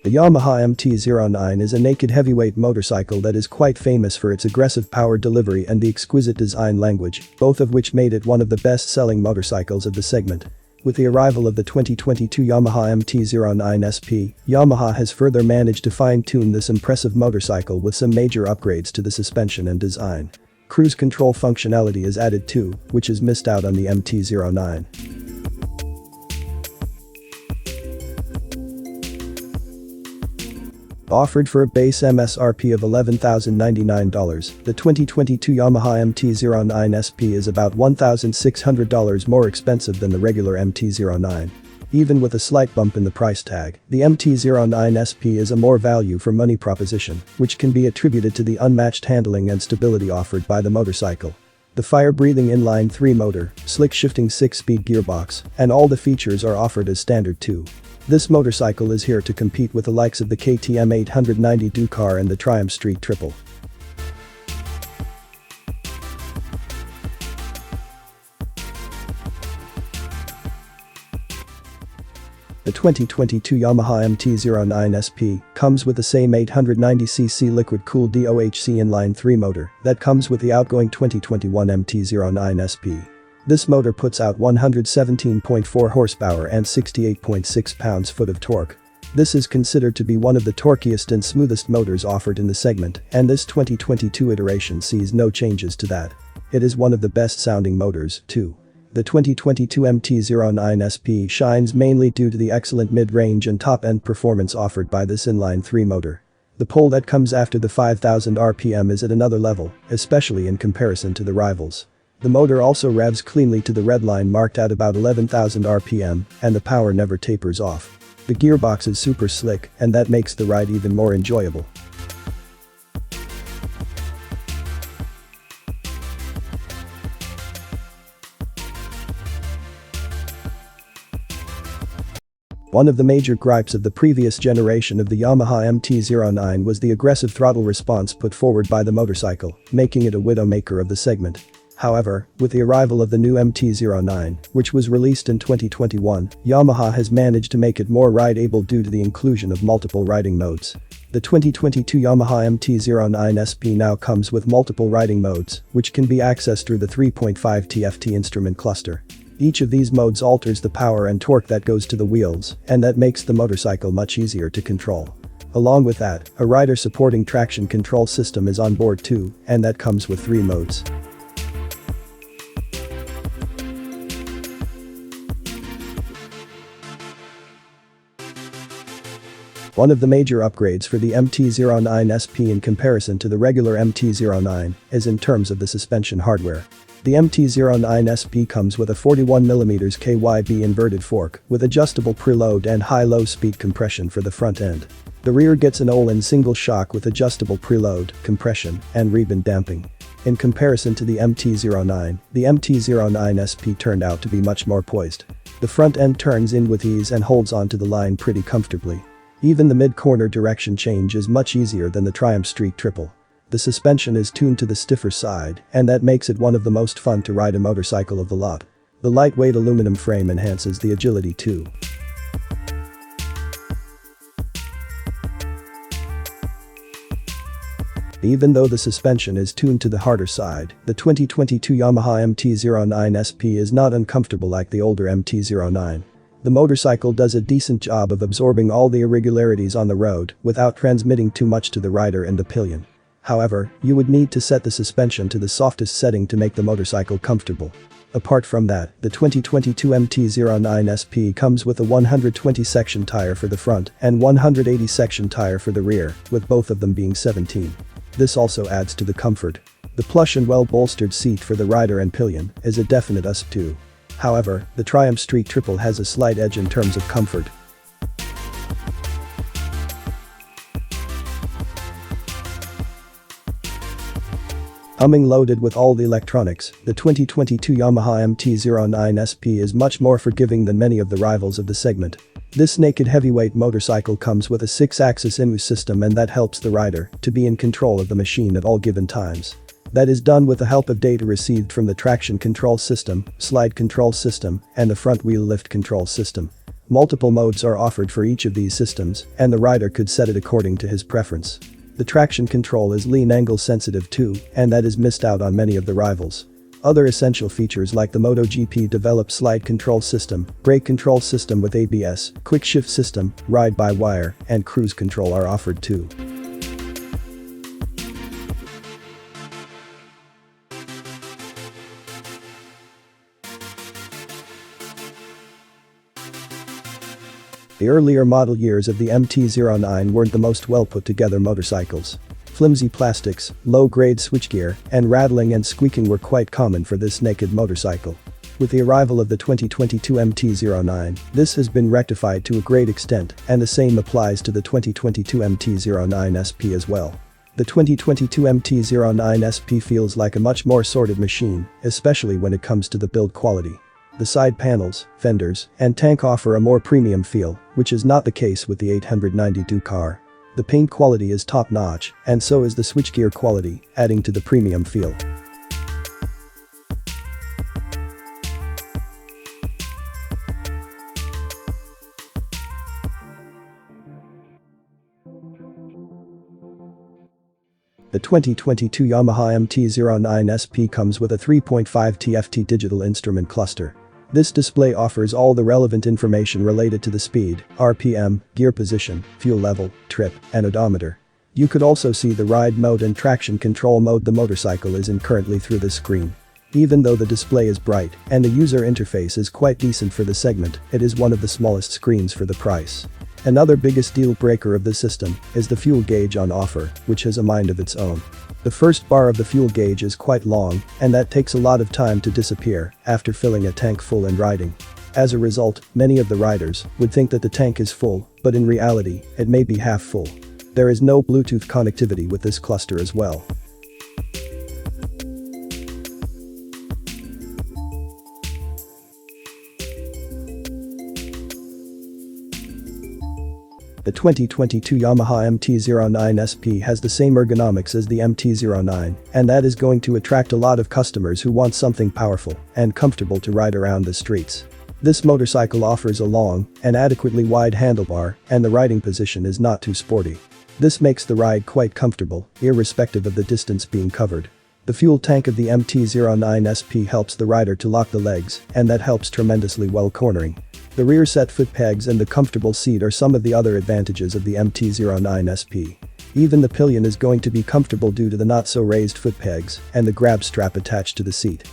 The Yamaha MT-09 is a naked heavyweight motorcycle that is quite famous for its aggressive power delivery and the exquisite design language, both of which made it one of the best-selling motorcycles of the segment. With the arrival of the 2022 Yamaha MT-09 SP, Yamaha has further managed to fine-tune this impressive motorcycle with some major upgrades to the suspension and design. Cruise control functionality is added too, which is missed out on the MT-09. Offered for a base MSRP of $11,099, the 2022 Yamaha MT-09 SP is about $1,600 more expensive than the regular MT-09. Even with a slight bump in the price tag, the MT-09 SP is a more value for money proposition, which can be attributed to the unmatched handling and stability offered by the motorcycle. The fire-breathing inline 3 motor, slick shifting 6-speed gearbox, and all the features are offered as standard too. This motorcycle is here to compete with the likes of the KTM 890 Dakar and the Triumph Street Triple. The 2022 Yamaha MT-09 SP comes with the same 890cc liquid-cooled DOHC inline 3 motor that comes with the outgoing 2021 MT-09 SP. This motor puts out 117.4 horsepower and 68.6 pounds-foot of torque. This is considered to be one of the torquiest and smoothest motors offered in the segment, and this 2022 iteration sees no changes to that. It is one of the best-sounding motors, too. The 2022 MT-09 SP shines mainly due to the excellent mid-range and top-end performance offered by this inline 3 motor. The pole that comes after the 5,000 RPM is at another level, especially in comparison to the rivals. The motor also revs cleanly to the red line marked at about 11,000 RPM, and the power never tapers off. The gearbox is super slick, and that makes the ride even more enjoyable. One of the major gripes of the previous generation of the Yamaha MT-09 was the aggressive throttle response put forward by the motorcycle, making it a widowmaker of the segment. However, with the arrival of the new MT-09, which was released in 2021, Yamaha has managed to make it more ride-able due to the inclusion of multiple riding modes. The 2022 Yamaha MT-09 SP now comes with multiple riding modes, which can be accessed through the 3.5 TFT instrument cluster. Each of these modes alters the power and torque that goes to the wheels, and that makes the motorcycle much easier to control. Along with that, a rider-supporting traction control system is on board too, and that comes with 3 modes. One of the major upgrades for the MT-09 SP in comparison to the regular MT-09 is in terms of the suspension hardware. The MT-09 SP comes with a 41mm KYB inverted fork with adjustable preload and high-low speed compression for the front end. The rear gets an Olin single shock with adjustable preload, compression, and rebound damping. In comparison to the MT-09, the MT-09 SP turned out to be much more poised. The front end turns in with ease and holds onto the line pretty comfortably. Even the mid-corner direction change is much easier than the Triumph Street Triple. The suspension is tuned to the stiffer side, and that makes it one of the most fun to ride a motorcycle of the lot. The lightweight aluminum frame enhances the agility too. Even though the suspension is tuned to the harder side, the 2022 Yamaha MT-09 SP is not uncomfortable like the older MT-09. The motorcycle does a decent job of absorbing all the irregularities on the road without transmitting too much to the rider and the pillion. However, you would need to set the suspension to the softest setting to make the motorcycle comfortable. Apart from that, the 2022 MT-09 SP comes with a 120-section tire for the front and 180-section tire for the rear, with both of them being 17. This also adds to the comfort. The plush and well-bolstered seat for the rider and pillion is a definite USP too. However, the Triumph Street Triple has a slight edge in terms of comfort. Loaded with all the electronics, the 2022 Yamaha MT-09 SP is much more forgiving than many of the rivals of the segment. This naked heavyweight motorcycle comes with a 6-axis IMU system, and that helps the rider to be in control of the machine at all given times. That is done with the help of data received from the traction control system, slide control system, and the front wheel lift control system. Multiple modes are offered for each of these systems, and the rider could set it according to his preference. The traction control is lean angle sensitive too, and that is missed out on many of the rivals. Other essential features like the MotoGP developed slide control system, brake control system with ABS, quick shift system, ride-by-wire, and cruise control are offered too. The earlier model years of the MT-09 weren't the most well put together motorcycles. Flimsy plastics, low-grade switchgear, and rattling and squeaking were quite common for this naked motorcycle. With the arrival of the 2022 MT-09, this has been rectified to a great extent, and the same applies to the 2022 MT-09 SP as well. The 2022 MT-09 SP feels like a much more sorted machine, especially when it comes to the build quality. The side panels, fenders, and tank offer a more premium feel, which is not the case with the 892 car. The paint quality is top-notch, and so is the switchgear quality, adding to the premium feel. The 2022 Yamaha MT-09 SP comes with a 3.5 TFT digital instrument cluster. This display offers all the relevant information related to the speed, RPM, gear position, fuel level, trip, and odometer. You could also see the ride mode and traction control mode the motorcycle is in currently through this screen. Even though the display is bright and the user interface is quite decent for the segment, it is one of the smallest screens for the price. Another biggest deal breaker of the system is the fuel gauge on offer, which has a mind of its own. The first bar of the fuel gauge is quite long, and that takes a lot of time to disappear after filling a tank full and riding. As a result, many of the riders would think that the tank is full, but in reality, it may be half full. There is no Bluetooth connectivity with this cluster as well. The 2022 Yamaha MT-09 SP has the same ergonomics as the MT-09, and that is going to attract a lot of customers who want something powerful and comfortable to ride around the streets. This motorcycle offers a long and adequately wide handlebar, and the riding position is not too sporty. This makes the ride quite comfortable, irrespective of the distance being covered. The fuel tank of the MT-09 SP helps the rider to lock the legs, and that helps tremendously while cornering. The rear set foot pegs and the comfortable seat are some of the other advantages of the MT-09 SP. Even the pillion is going to be comfortable due to the not-so-raised foot pegs and the grab strap attached to the seat.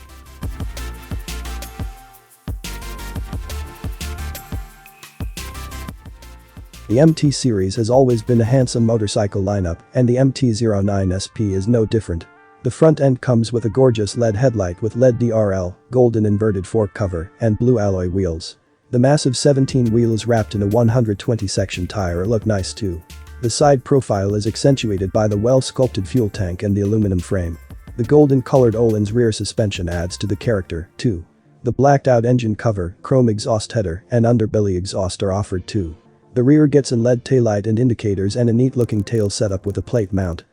The MT series has always been a handsome motorcycle lineup, and the MT-09 SP is no different. The front end comes with a gorgeous LED headlight with LED DRL, golden inverted fork cover, and blue alloy wheels. The massive 17 wheels wrapped in a 120-section tire look nice too. The side profile is accentuated by the well-sculpted fuel tank and the aluminum frame. The golden-colored Öhlins rear suspension adds to the character, too. The blacked-out engine cover, chrome exhaust header, and underbelly exhaust are offered too. The rear gets an LED taillight and indicators and a neat-looking tail setup with a plate mount.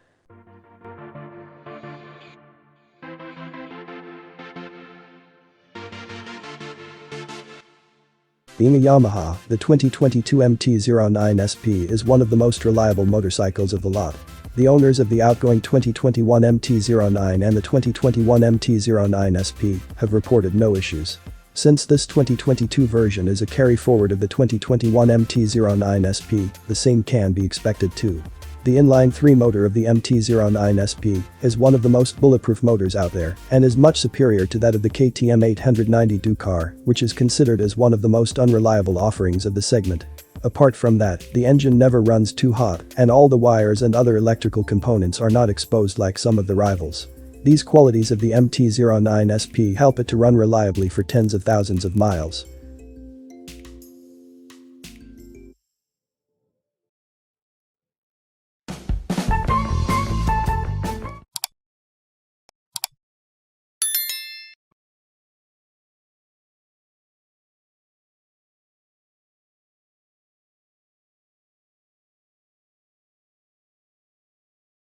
Being a Yamaha, the 2022 MT-09 SP is one of the most reliable motorcycles of the lot. The owners of the outgoing 2021 MT-09 and the 2021 MT-09 SP have reported no issues. Since this 2022 version is a carry-forward of the 2021 MT-09 SP, the same can be expected too. The inline-3 motor of the MT-09 SP is one of the most bulletproof motors out there and is much superior to that of the KTM 892 car, which is considered as one of the most unreliable offerings of the segment. Apart from that, the engine never runs too hot, and all the wires and other electrical components are not exposed like some of the rivals. These qualities of the MT-09 SP help it to run reliably for tens of thousands of miles.